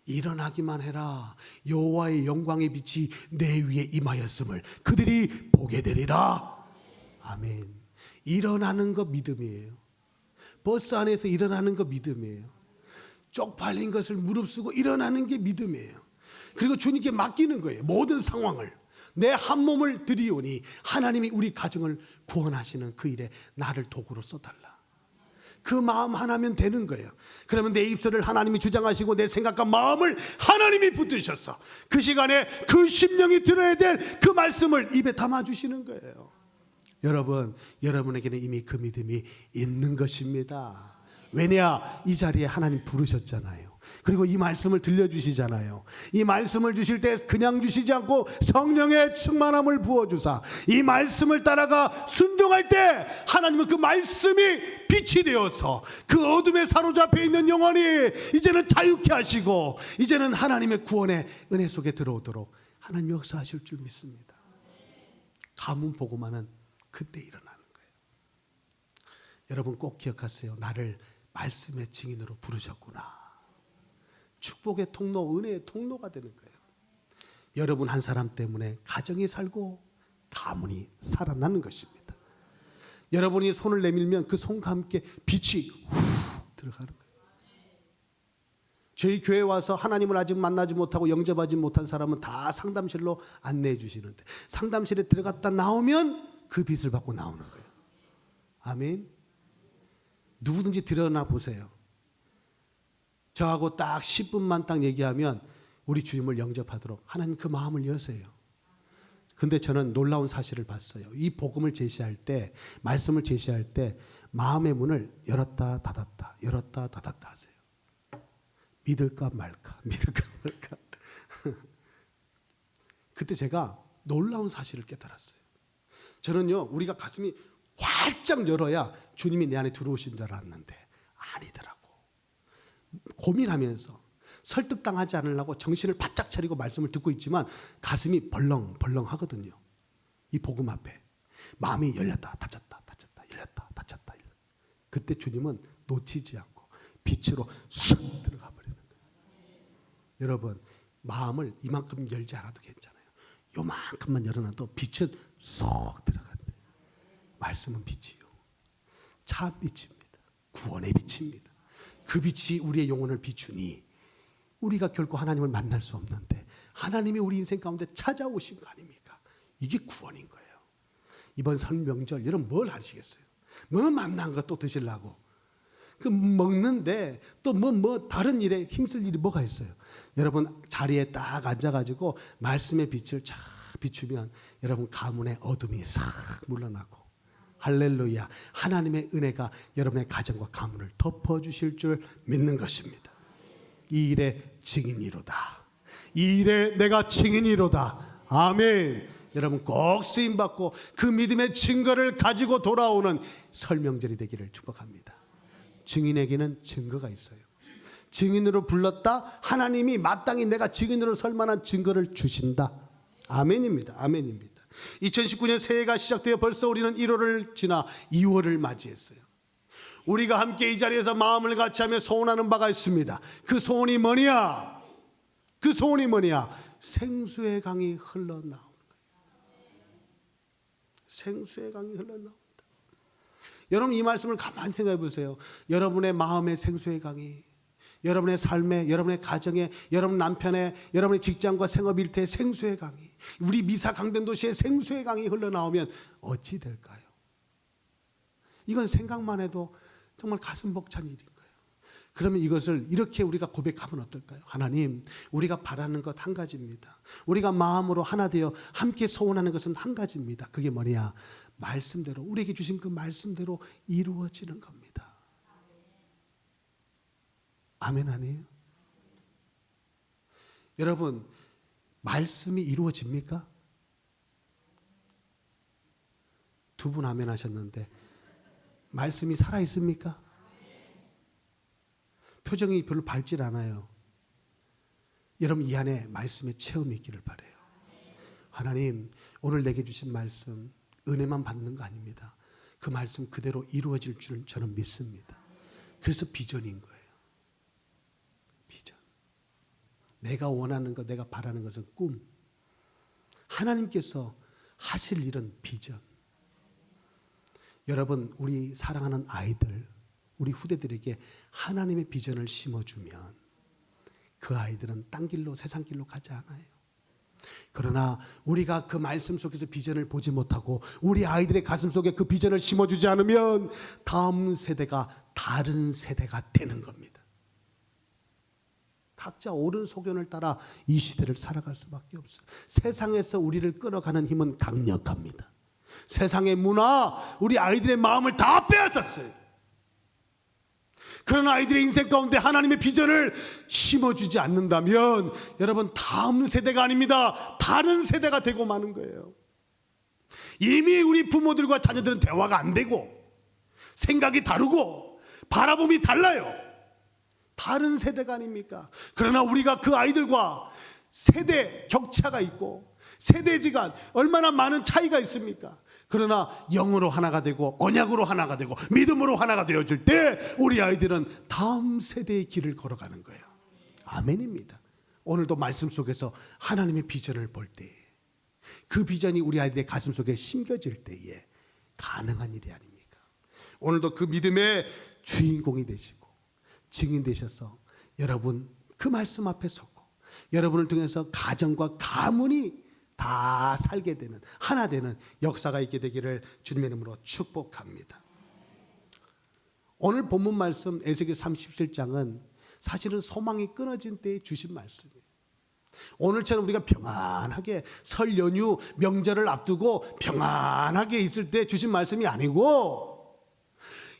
일어나기만 해라. 여호와의 영광의 빛이 내 위에 임하였음을 그들이 보게 되리라. 아멘. 일어나는 거 믿음이에요. 버스 안에서 일어나는 거 믿음이에요. 쪽팔린 것을 무릅쓰고 일어나는 게 믿음이에요. 그리고 주님께 맡기는 거예요. 모든 상황을. 내 한 몸을 드리오니 하나님이 우리 가정을 구원하시는 그 일에 나를 도구로 써달라. 그 마음 하나면 되는 거예요. 그러면 내 입술을 하나님이 주장하시고 내 생각과 마음을 하나님이 붙드셔서 그 시간에 그 심령이 들어야 될 그 말씀을 입에 담아주시는 거예요. 여러분, 여러분에게는 이미 그 믿음이 있는 것입니다. 왜냐? 이 자리에 하나님 부르셨잖아요. 그리고 이 말씀을 들려주시잖아요. 이 말씀을 주실 때 그냥 주시지 않고 성령의 충만함을 부어주사 이 말씀을 따라가 순종할 때 하나님은 그 말씀이 빛이 되어서 그 어둠에 사로잡혀 있는 영혼이 이제는 자유케 하시고 이제는 하나님의 구원의 은혜 속에 들어오도록 하나님 역사하실 줄 믿습니다. 가문 보고만은 그때 일어나는 거예요. 여러분 꼭 기억하세요. 나를 말씀의 증인으로 부르셨구나. 축복의 통로, 은혜의 통로가 되는 거예요. 여러분 한 사람 때문에 가정이 살고 가문이 살아나는 것입니다. 여러분이 손을 내밀면 그 손과 함께 빛이 후 들어가는 거예요. 저희 교회에 와서 하나님을 아직 만나지 못하고 영접하지 못한 사람은 다 상담실로 안내해 주시는데 상담실에 들어갔다 나오면 그 빛을 받고 나오는 거예요. 아멘. 누구든지 드러나 보세요. 저하고 딱 10분만 딱 얘기하면 우리 주님을 영접하도록 하나님 그 마음을 여세요. 근데 저는 놀라운 사실을 봤어요. 이 복음을 제시할 때, 말씀을 제시할 때 마음의 문을 열었다 닫았다 열었다 닫았다 하세요. 믿을까 말까 믿을까 말까. 그때 제가 놀라운 사실을 깨달았어요. 저는요, 우리가 가슴이 활짝 열어야 주님이 내 안에 들어오신 줄 알았는데 아니더라고. 고민하면서 설득당하지 않으려고 정신을 바짝 차리고 말씀을 듣고 있지만 가슴이 벌렁벌렁 하거든요. 이 복음 앞에 마음이 열렸다 닫혔다 닫혔다 열렸다 닫혔다. 그때 주님은 놓치지 않고 빛으로 쑥 들어가 버리는 거예요. 여러분, 마음을 이만큼 열지 않아도 괜찮아요. 요만큼만 열어놔도 빛은 쏙 들어간대요. 말씀은 빛이요, 참 빛입니다. 구원의 빛입니다. 그 빛이 우리의 영혼을 비추니 우리가 결코 하나님을 만날 수 없는데 하나님이 우리 인생 가운데 찾아오신 거 아닙니까? 이게 구원인 거예요. 이번 설 명절 여러분 뭘 하시겠어요? 뭐 만난 거 또 드시려고 그 먹는데 또 뭐 다른 일에 힘쓸 일이 뭐가 있어요? 여러분 자리에 딱 앉아가지고 말씀의 빛을 쫙 비추면 여러분 가문의 어둠이 싹 물러나고 할렐루야, 하나님의 은혜가 여러분의 가정과 가문을 덮어주실 줄 믿는 것입니다. 이 일의 증인이로다. 이 일에 내가 증인이로다. 아멘. 여러분 꼭 쓰임받고 그 믿음의 증거를 가지고 돌아오는 설 명절이 되기를 축복합니다. 증인에게는 증거가 있어요. 증인으로 불렀다. 하나님이 마땅히 내가 증인으로 설 만한 증거를 주신다. 아멘입니다. 아멘입니다. 2019년 새해가 시작되어 벌써 우리는 1월을 지나 2월을 맞이했어요. 우리가 함께 이 자리에서 마음을 같이하며 소원하는 바가 있습니다. 그 소원이 뭐냐? 그 소원이 뭐냐? 생수의 강이 흘러나오는 거예요. 생수의 강이 흘러나온다. 여러분 이 말씀을 가만히 생각해 보세요. 여러분의 마음의 생수의 강이 여러분의 삶에, 여러분의 가정에, 여러분 남편의, 여러분의 직장과 생업 일터에 생수의 강이, 우리 미사 강변도시에 생수의 강이 흘러나오면 어찌 될까요? 이건 생각만 해도 정말 가슴 벅찬 일인 거예요. 그러면 이것을 이렇게 우리가 고백하면 어떨까요? 하나님, 우리가 바라는 것 한 가지입니다. 우리가 마음으로 하나 되어 함께 소원하는 것은 한 가지입니다. 그게 뭐냐? 말씀대로, 우리에게 주신 그 말씀대로 이루어지는 겁니다. 아멘 아니에요? 여러분, 말씀이 이루어집니까? 두 분 아멘 하셨는데 말씀이 살아있습니까? 표정이 별로 밝질 않아요. 여러분, 이 안에 말씀의 체험이 있기를 바라요. 하나님, 오늘 내게 주신 말씀 은혜만 받는 거 아닙니다. 그 말씀 그대로 이루어질 줄 저는 믿습니다. 그래서 비전인 거예요. 비전. 내가 원하는 것, 내가 바라는 것은 꿈. 하나님께서 하실 일은 비전. 여러분, 우리 사랑하는 아이들, 우리 후대들에게 하나님의 비전을 심어주면 그 아이들은 딴 길로, 세상 길로 가지 않아요. 그러나 우리가 그 말씀 속에서 비전을 보지 못하고 우리 아이들의 가슴 속에 그 비전을 심어주지 않으면 다음 세대가 다른 세대가 되는 겁니다. 각자 옳은 소견을 따라 이 시대를 살아갈 수밖에 없어요. 세상에서 우리를 끌어가는 힘은 강력합니다. 세상의 문화, 우리 아이들의 마음을 다 빼앗았어요. 그런 아이들의 인생 가운데 하나님의 비전을 심어주지 않는다면 여러분, 다음 세대가 아닙니다. 다른 세대가 되고 마는 거예요. 이미 우리 부모들과 자녀들은 대화가 안 되고 생각이 다르고 바라봄이 달라요. 다른 세대가 아닙니까? 그러나 우리가 그 아이들과 세대 격차가 있고 세대지간 얼마나 많은 차이가 있습니까? 그러나 영으로 하나가 되고 언약으로 하나가 되고 믿음으로 하나가 되어질 때 우리 아이들은 다음 세대의 길을 걸어가는 거예요. 아멘입니다. 오늘도 말씀 속에서 하나님의 비전을 볼 때 그 비전이 우리 아이들의 가슴 속에 심겨질 때에 가능한 일이 아닙니까? 오늘도 그 믿음의 주인공이 되시고 증인 되셔서 여러분 그 말씀 앞에 서고 여러분을 통해서 가정과 가문이 다 살게 되는, 하나 되는 역사가 있게 되기를 주님의 이름으로 축복합니다. 오늘 본문 말씀 에스겔 37장은 사실은 소망이 끊어진 때에 주신 말씀이에요. 오늘처럼 우리가 평안하게 설 연휴 명절을 앞두고 평안하게 있을 때 주신 말씀이 아니고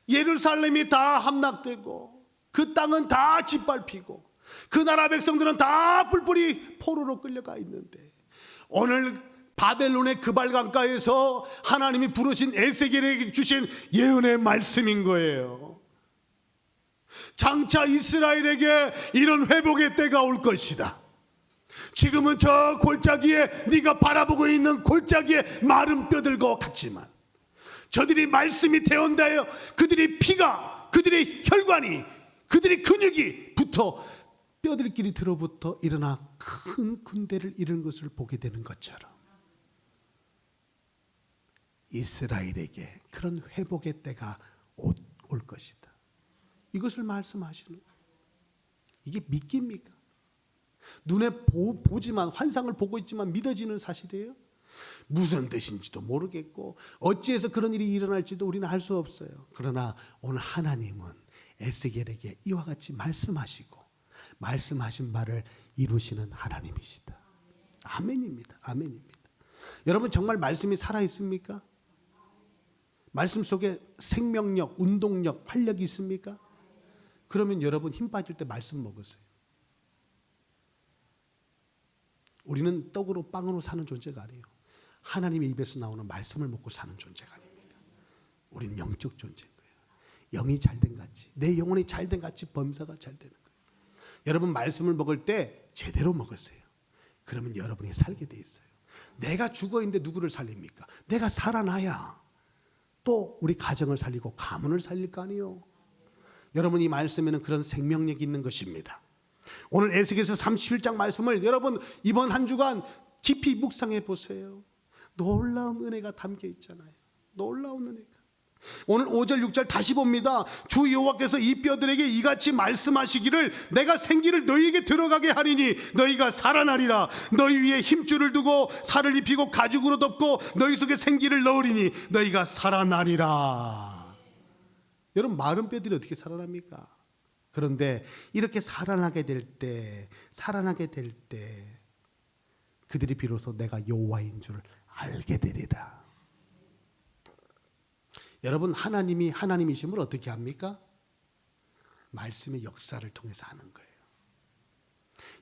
예루살렘이 다 함락되고 그 땅은 다 짓밟히고 그 나라 백성들은 다 뿔뿔이 포로로 끌려가 있는데 오늘 바벨론의 그발강가에서 하나님이 부르신 에스겔에게 주신 예언의 말씀인 거예요. 장차 이스라엘에게 이런 회복의 때가 올 것이다. 지금은 저 골짜기에 네가 바라보고 있는 골짜기에 마른 뼈들과 같지만 저들이 말씀이 되온다여 그들이 피가, 그들의 혈관이, 그들의 근육이 붙어 뼈들끼리 들어붙어 일어나 큰 군대를 이룬 것을 보게 되는 것처럼 이스라엘에게 그런 회복의 때가 올 것이다. 이것을 말씀하시는 거예요. 이게 믿깁니까? 눈에 보지만, 환상을 보고 있지만 믿어지는 사실이에요? 무슨 뜻인지도 모르겠고 어찌해서 그런 일이 일어날지도 우리는 알 수 없어요. 그러나 오늘 하나님은 에스겔에게 이와 같이 말씀하시고 말씀하신 바를 이루시는 하나님이시다. 아멘입니다. 아멘입니다. 여러분, 정말 말씀이 살아있습니까? 말씀 속에 생명력, 운동력, 활력이 있습니까? 그러면 여러분 힘 빠질 때 말씀 먹으세요. 우리는 떡으로 빵으로 사는 존재가 아니에요. 하나님의 입에서 나오는 말씀을 먹고 사는 존재가 아닙니까? 우리는 영적 존재인 거예요. 영이 잘된 같이, 내 영혼이 잘된 같이 범사가 잘 되는 거예요. 여러분 말씀을 먹을 때 제대로 먹으세요. 그러면 여러분이 살게 돼 있어요. 내가 죽어 있는데 누구를 살립니까? 내가 살아나야 또 우리 가정을 살리고 가문을 살릴 거 아니에요. 여러분 이 말씀에는 그런 생명력이 있는 것입니다. 오늘 에스겔서 31장 말씀을 여러분 이번 한 주간 깊이 묵상해 보세요. 놀라운 은혜가 담겨 있잖아요. 놀라운 은혜가. 오늘 5절 6절 다시 봅니다. 주 여호와께서 이 뼈들에게 이같이 말씀하시기를 내가 생기를 너희에게 들어가게 하리니 너희가 살아나리라. 너희 위에 힘줄을 두고 살을 입히고 가죽으로 덮고 너희 속에 생기를 넣으리니 너희가 살아나리라. 여러분, 마른 뼈들이 어떻게 살아납니까? 그런데 이렇게 살아나게 될 때 그들이 비로소 내가 여호와인 줄 알게 되리라. 여러분, 하나님이 하나님이심을 어떻게 합니까? 말씀의 역사를 통해서 하는 거예요.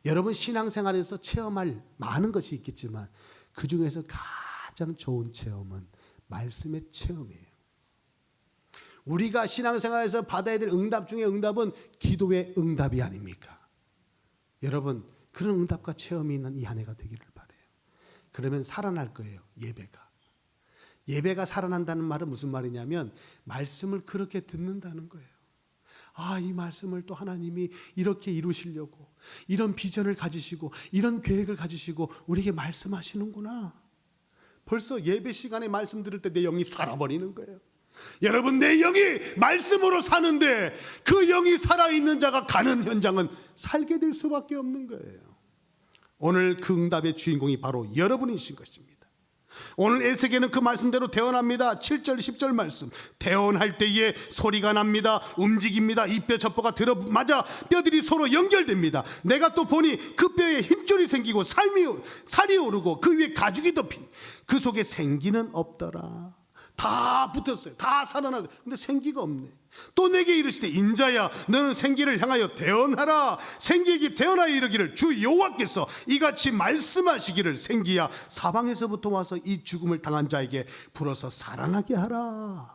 여러분, 신앙생활에서 체험할 많은 것이 있겠지만 그 중에서 가장 좋은 체험은 말씀의 체험이에요. 우리가 신앙생활에서 받아야 될 응답 중에 응답은 기도의 응답이 아닙니까? 여러분, 그런 응답과 체험이 있는 이 한 해가 되기를 바라요. 그러면 살아날 거예요. 예배가 살아난다는 말은 무슨 말이냐면 말씀을 그렇게 듣는다는 거예요. 아, 이 말씀을 또 하나님이 이렇게 이루시려고 이런 비전을 가지시고 이런 계획을 가지시고 우리에게 말씀하시는구나. 벌써 예배 시간에 말씀 들을 때 내 영이 살아버리는 거예요. 여러분, 내 영이 말씀으로 사는데 그 영이 살아있는 자가 가는 현장은 살게 될 수밖에 없는 거예요. 오늘 그 응답의 주인공이 바로 여러분이신 것입니다. 오늘 에스겔은 그 말씀대로 대언합니다. 7절 10절 말씀. 대언할 때에 소리가 납니다. 움직입니다. 이 뼈 저 뼈가 들어맞아 뼈들이 서로 연결됩니다. 내가 또 보니 그 뼈에 힘줄이 생기고 살이 오르고 그 위에 가죽이 덮인 그 속에 생기는 없더라. 다 붙었어요. 다 살아나고. 근데 생기가 없네. 또 내게 이르시되 인자야 너는 생기를 향하여 대언하라. 생기에게 대언하여 이르기를 주 여호와께서 이같이 말씀하시기를 생기야 사방에서부터 와서 이 죽음을 당한 자에게 불어서 살아나게 하라.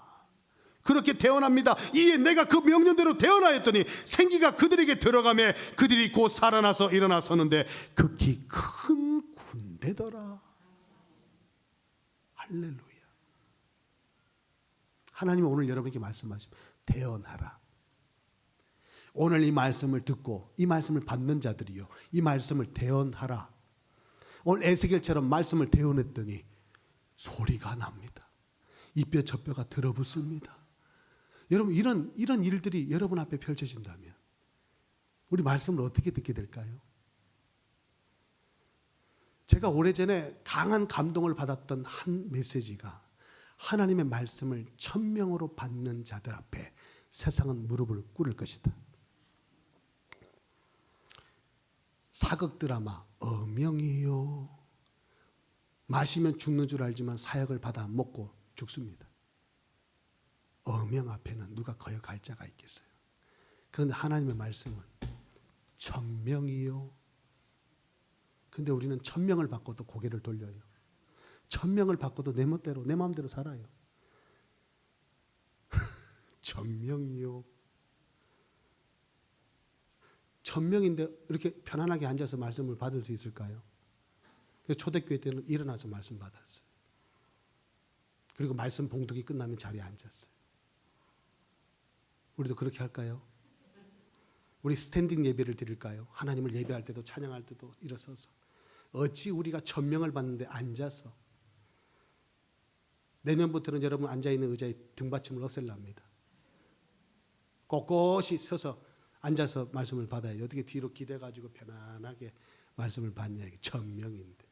그렇게 대언합니다. 이에 내가 그 명령대로 대언하였더니 생기가 그들에게 들어가매 그들이 곧 살아나서 일어나 서는데 극히 큰 군대더라. 할렐루야. 하나님은 오늘 여러분에게 말씀하십니다. 대언하라. 오늘 이 말씀을 듣고 이 말씀을 받는 자들이요, 이 말씀을 대언하라. 오늘 에스겔처럼 말씀을 대언했더니 소리가 납니다. 이 뼈 저 뼈가 들어붙습니다. 여러분, 이런 일들이 여러분 앞에 펼쳐진다면 우리 말씀을 어떻게 듣게 될까요? 제가 오래전에 강한 감동을 받았던 한 메시지가 하나님의 말씀을 1000명으로 받는 자들 앞에 세상은 무릎을 꿇을 것이다. 사극 드라마 어명이요. 마시면 죽는 줄 알지만 사역을 받아 먹고 죽습니다. 어명 앞에는 누가 거역할 자가 있겠어요? 그런데 하나님의 말씀은 1000명이요. 근데 우리는 1000명을 받고도 고개를 돌려요. 1000명을 받고도 내 마음대로 살아요. 1000명이요. 1000명인데 이렇게 편안하게 앉아서 말씀을 받을 수 있을까요? 초대교회 때는 일어나서 말씀 받았어요. 그리고 말씀 봉독이 끝나면 자리에 앉았어요. 우리도 그렇게 할까요? 우리 스탠딩 예배를 드릴까요? 하나님을 예배할 때도 찬양할 때도 일어서서. 어찌 우리가 1000명을 받는데 앉아서. 내년부터는 여러분 앉아있는 의자에 등받침을 없앨랍니다. 꼿꼿이 서서 앉아서 말씀을 받아요. 어떻게 뒤로 기대가지고 편안하게 말씀을 받냐. 1000명인데.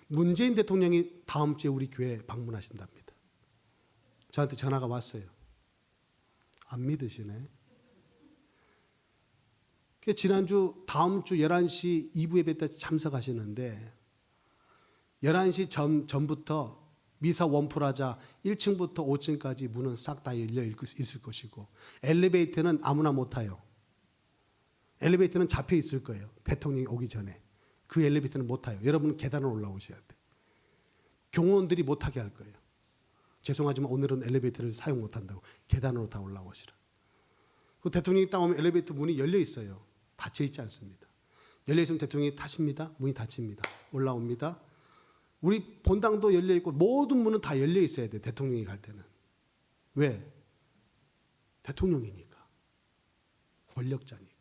문재인 대통령이 다음 주에 우리 교회에 방문하신답니다. 저한테 전화가 왔어요. 안 믿으시네. 지난주 다음 주 11시 2부 예배 때 참석하시는데 11시 전부터 미사 원프라자 1층부터 5층까지 문은 싹 다 열려 있을 것이고 엘리베이터는 아무나 못 타요. 엘리베이터는 잡혀 있을 거예요. 대통령이 오기 전에. 그 엘리베이터는 못 타요. 여러분은 계단을 올라오셔야 돼. 경호원들이 못 타게 할 거예요. 죄송하지만 오늘은 엘리베이터를 사용 못 한다고. 계단으로 다 올라오시라. 그 대통령이 딱 오면 엘리베이터 문이 열려 있어요. 닫혀 있지 않습니다. 열려 있으면 대통령이 타십니다. 문이 닫힙니다. 올라옵니다. 우리 본당도 열려 있고 모든 문은 다 열려 있어야 돼. 대통령이 갈 때는. 왜? 대통령이니까. 권력자니까.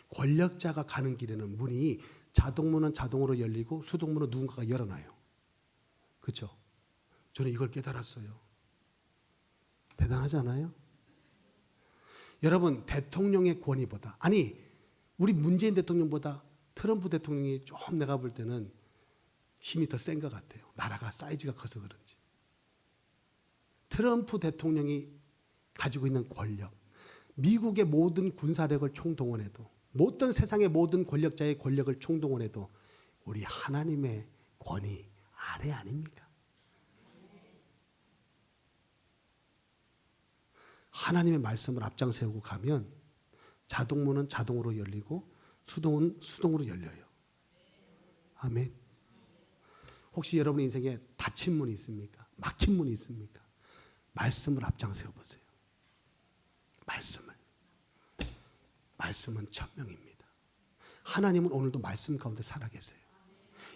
권력자가 가는 길에는 문이 자동문은 자동으로 열리고 수동문은 누군가가 열어놔요. 그렇죠? 저는 이걸 깨달았어요. 대단하지 않아요? 여러분, 대통령의 권위보다, 아니 우리 문재인 대통령보다 트럼프 대통령이 좀 내가 볼 때는 힘이 더 센 것 같아요. 나라가 사이즈가 커서 그런지. 트럼프 대통령이 가지고 있는 권력, 미국의 모든 군사력을 총동원해도, 모든 세상의 모든 권력자의 권력을 총동원해도 우리 하나님의 권위 아래 아닙니까? 하나님의 말씀을 앞장 세우고 가면 자동문은 자동으로 열리고 수동은 수동으로 열려요. 아멘. 혹시 여러분 인생에 닫힌 문이 있습니까? 막힌 문이 있습니까? 말씀을 앞장 세워보세요. 말씀은 천명입니다. 하나님은 오늘도 말씀 가운데 살아계세요.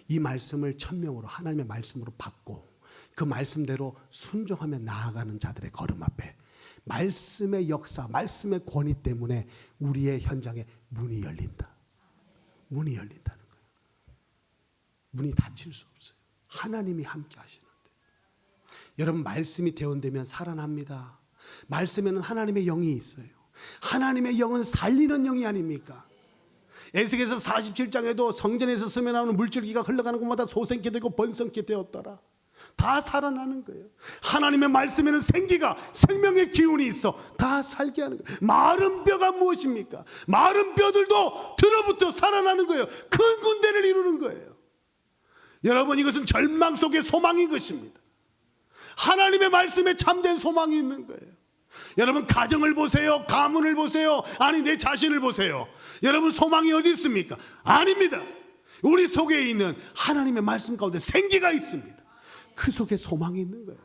이 말씀을 천명으로, 하나님의 말씀으로 받고 그 말씀대로 순종하며 나아가는 자들의 걸음 앞에 말씀의 역사, 말씀의 권위 때문에 우리의 현장에 문이 열린다. 문이 열린다는 거예요. 문이 닫힐 수 없어요. 하나님이 함께 하시는데. 여러분, 말씀이 대원되면 살아납니다. 말씀에는 하나님의 영이 있어요. 하나님의 영은 살리는 영이 아닙니까? 에스겔서 47장에도 성전에서 스며 나오는 물줄기가 흘러가는 곳마다 솟게 되고 번성케 되었더라. 다 살아나는 거예요. 하나님의 말씀에는 생기가, 생명의 기운이 있어 다 살게 하는 거예요. 마른 뼈가 무엇입니까? 마른 뼈들도 들어붙어 살아나는 거예요. 큰 군대를 이루는 거예요. 여러분, 이것은 절망 속의 소망인 것입니다. 하나님의 말씀에 참된 소망이 있는 거예요. 여러분, 가정을 보세요. 가문을 보세요. 아니, 내 자신을 보세요. 여러분, 소망이 어디 있습니까? 아닙니다. 우리 속에 있는 하나님의 말씀 가운데 생기가 있습니다. 그 속에 소망이 있는 거예요.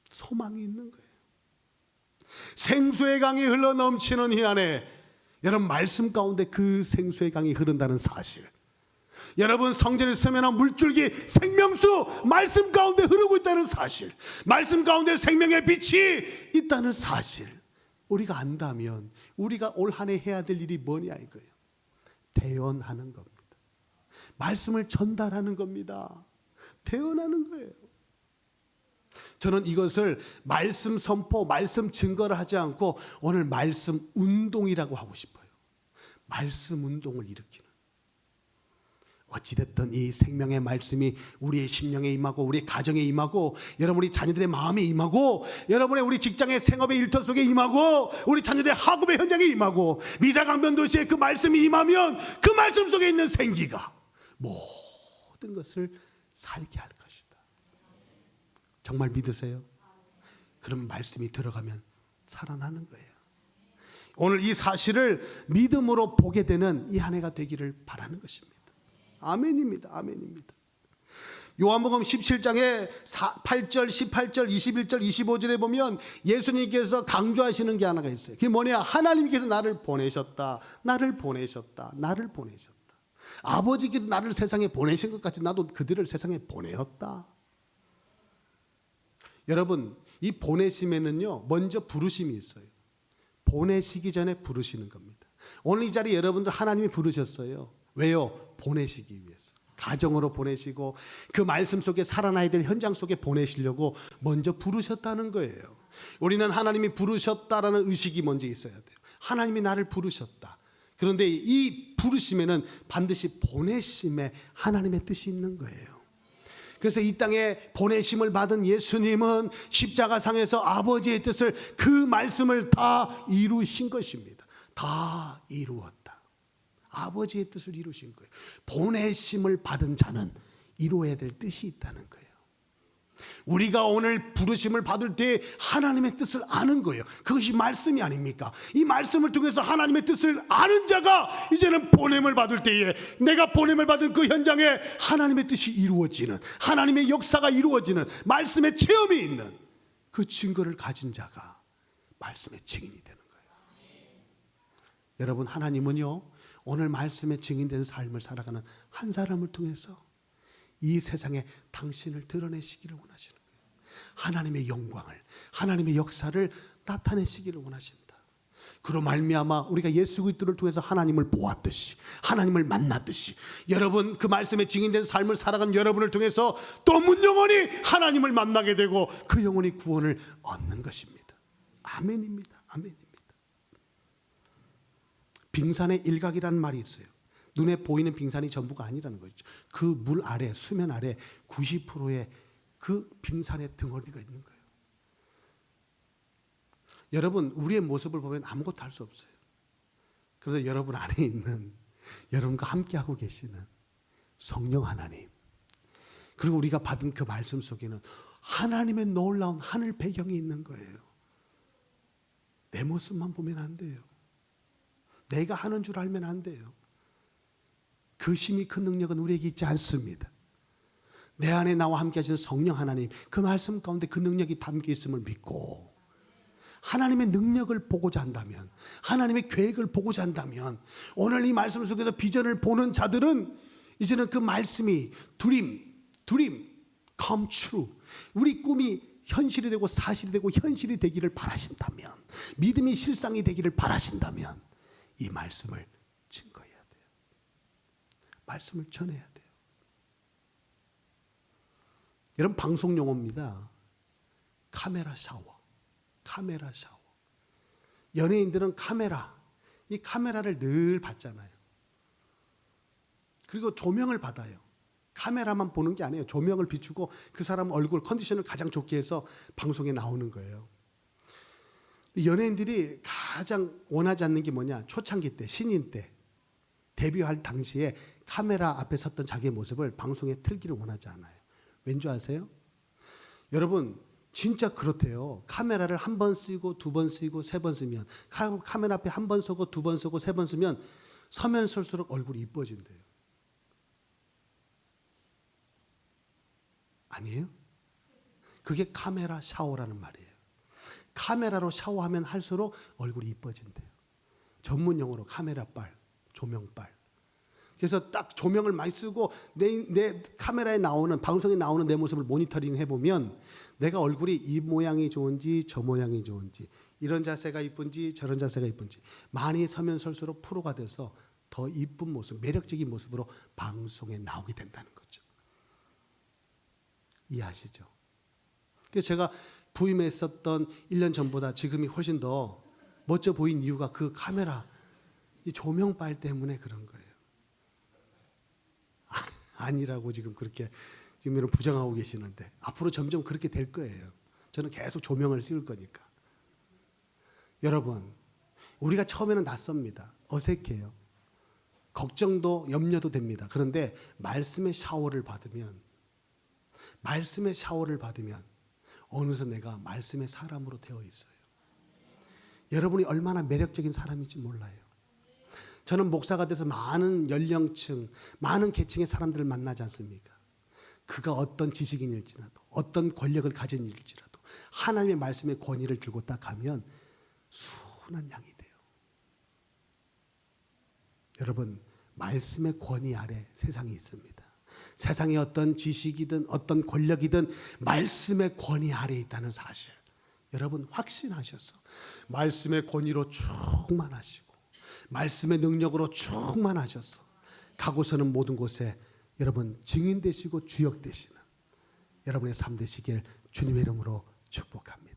소망이 있는 거예요. 생수의 강이 흘러 넘치는 이 안에, 여러분, 말씀 가운데 그 생수의 강이 흐른다는 사실, 여러분, 성전에 서면 물줄기, 생명수 말씀 가운데 흐르고 있다는 사실, 말씀 가운데 생명의 빛이 있다는 사실, 우리가 안다면 우리가 올 한 해 해야 될 일이 뭐냐 이거예요. 대언하는 겁니다. 말씀을 전달하는 겁니다. 대언하는 거예요. 저는 이것을 말씀 선포, 말씀 증거를 하지 않고 오늘 말씀 운동이라고 하고 싶어요. 말씀 운동을 일으키는. 어찌됐든 이 생명의 말씀이 우리의 심령에 임하고 우리 가정에 임하고 여러분 우리 자녀들의 마음에 임하고 여러분의 우리 직장의 생업의 일터 속에 임하고 우리 자녀들의 학업의 현장에 임하고 미사강변 도시에 그 말씀이 임하면 그 말씀 속에 있는 생기가 모든 것을 살게 할 것이다. 정말 믿으세요? 그럼 말씀이 들어가면 살아나는 거예요. 오늘 이 사실을 믿음으로 보게 되는 이 한 해가 되기를 바라는 것입니다. 아멘입니다. 아멘입니다. 요한복음 17장에 8절, 18절, 21절, 25절에 보면 예수님께서 강조하시는 게 하나가 있어요. 그게 뭐냐? 하나님께서 나를 보내셨다. 나를 보내셨다. 나를 보내셨다. 아버지께서 나를 세상에 보내신 것 같이 나도 그들을 세상에 보내었다. 여러분, 이 보내심에는요, 먼저 부르심이 있어요. 보내시기 전에 부르시는 겁니다. 오늘 이 자리에 여러분들 하나님이 부르셨어요. 왜요? 보내시기 위해서. 가정으로 보내시고 그 말씀 속에 살아나야 될 현장 속에 보내시려고 먼저 부르셨다는 거예요. 우리는 하나님이 부르셨다라는 의식이 먼저 있어야 돼요. 하나님이 나를 부르셨다. 그런데 이 부르심에는 반드시 보내심에 하나님의 뜻이 있는 거예요. 그래서 이 땅에 보내심을 받은 예수님은 십자가상에서 아버지의 뜻을, 그 말씀을 다 이루신 것입니다. 다 이루었다. 아버지의 뜻을 이루신 거예요. 보내심을 받은 자는 이루어야 될 뜻이 있다는 거예요. 우리가 오늘 부르심을 받을 때 하나님의 뜻을 아는 거예요. 그것이 말씀이 아닙니까? 이 말씀을 통해서 하나님의 뜻을 아는 자가 이제는 보냄을 받을 때에 내가 보냄을 받은 그 현장에 하나님의 뜻이 이루어지는, 하나님의 역사가 이루어지는, 말씀의 체험이 있는 그 증거를 가진 자가 말씀의 증인이 되는 거예요. 여러분, 하나님은요, 오늘 말씀에 증인된 삶을 살아가는 한 사람을 통해서 이 세상에 당신을 드러내시기를 원하시는 거예요. 하나님의 영광을, 하나님의 역사를 나타내시기를 원하신다. 그로 말미암아 우리가 예수 그리스도를 통해서 하나님을 보았듯이, 하나님을 만났듯이, 여러분 그 말씀에 증인된 삶을 살아간 여러분을 통해서 또 문영원히 하나님을 만나게 되고 그 영혼이 구원을 얻는 것입니다. 아멘입니다. 아멘입니다. 빙산의 일각이라는 말이 있어요. 눈에 보이는 빙산이 전부가 아니라는 거죠. 그 물 아래, 수면 아래 90%의 그 빙산의 덩어리가 있는 거예요. 여러분, 우리의 모습을 보면 아무것도 할 수 없어요. 그래서 여러분 안에 있는, 여러분과 함께하고 계시는 성령 하나님, 그리고 우리가 받은 그 말씀 속에는 하나님의 놀라운 하늘 배경이 있는 거예요. 내 모습만 보면 안 돼요. 내가 하는 줄 알면 안 돼요. 그 힘이, 그 능력은 우리에게 있지 않습니다. 내 안에 나와 함께 하시는 성령 하나님, 그 말씀 가운데 그 능력이 담겨 있음을 믿고 하나님의 능력을 보고자 한다면, 하나님의 계획을 보고자 한다면, 오늘 이 말씀 속에서 비전을 보는 자들은 이제는 그 말씀이 dream come true, 우리 꿈이 현실이 되고 사실이 되고 현실이 되기를 바라신다면, 믿음이 실상이 되기를 바라신다면 이 말씀을 증거해야 돼요. 말씀을 전해야 돼요. 여러분, 방송 용어입니다. 카메라 샤워. 카메라 샤워. 연예인들은 이 카메라를 늘 받잖아요. 그리고 조명을 받아요. 카메라만 보는 게 아니에요. 조명을 비추고 그 사람 얼굴 컨디션을 가장 좋게 해서 방송에 나오는 거예요. 연예인들이 가장 원하지 않는 게 뭐냐? 초창기 때, 신인 때, 데뷔할 당시에 카메라 앞에 섰던 자기의 모습을 방송에 틀기를 원하지 않아요. 왠지 아세요? 여러분, 진짜 그렇대요. 카메라를 한 번 쓰고 두 번 쓰고 세 번 쓰면, 카메라 앞에 한 번 서고 두 번 서고 세 번 쓰면 서면 설수록 얼굴이 이뻐진대요. 아니에요? 그게 카메라 샤워라는 말이에요. 카메라로 샤워하면 할수록 얼굴이 이뻐진대요. 전문 용어로 카메라빨, 조명빨. 그래서 딱 조명을 많이 쓰고 내 카메라에 나오는, 방송에 나오는 내 모습을 모니터링 해보면 내가 얼굴이 이 모양이 좋은지 저 모양이 좋은지, 이런 자세가 이쁜지 저런 자세가 이쁜지, 많이 서면 설수록 프로가 돼서 더 이쁜 모습, 매력적인 모습으로 방송에 나오게 된다는 거죠. 이해하시죠? 그래서 제가 부임했었던 1년 전보다 지금이 훨씬 더 멋져 보인 이유가 그 카메라, 이 조명빨 때문에 그런 거예요. 아니라고 지금 그렇게 지금 여러분 부정하고 계시는데, 앞으로 점점 그렇게 될 거예요. 저는 계속 조명을 씌울 거니까. 여러분, 우리가 처음에는 낯섭니다. 어색해요. 걱정도 염려도 됩니다. 그런데 말씀의 샤워를 받으면 어느새 내가 말씀의 사람으로 되어 있어요. 여러분이 얼마나 매력적인 사람인지 몰라요. 저는 목사가 돼서 많은 연령층, 많은 계층의 사람들을 만나지 않습니까? 그가 어떤 지식인일지라도, 어떤 권력을 가진 일일지라도 하나님의 말씀의 권위를 들고 딱 가면 순한 양이 돼요. 여러분, 말씀의 권위 아래 세상이 있습니다. 세상의 어떤 지식이든 어떤 권력이든 말씀의 권위 아래 있다는 사실, 여러분 확신하셔서 말씀의 권위로 충만하시고 말씀의 능력으로 충만하셔서 가고서는 모든 곳에 여러분 증인 되시고 주역 되시는 여러분의 삶 되시길 주님의 이름으로 축복합니다.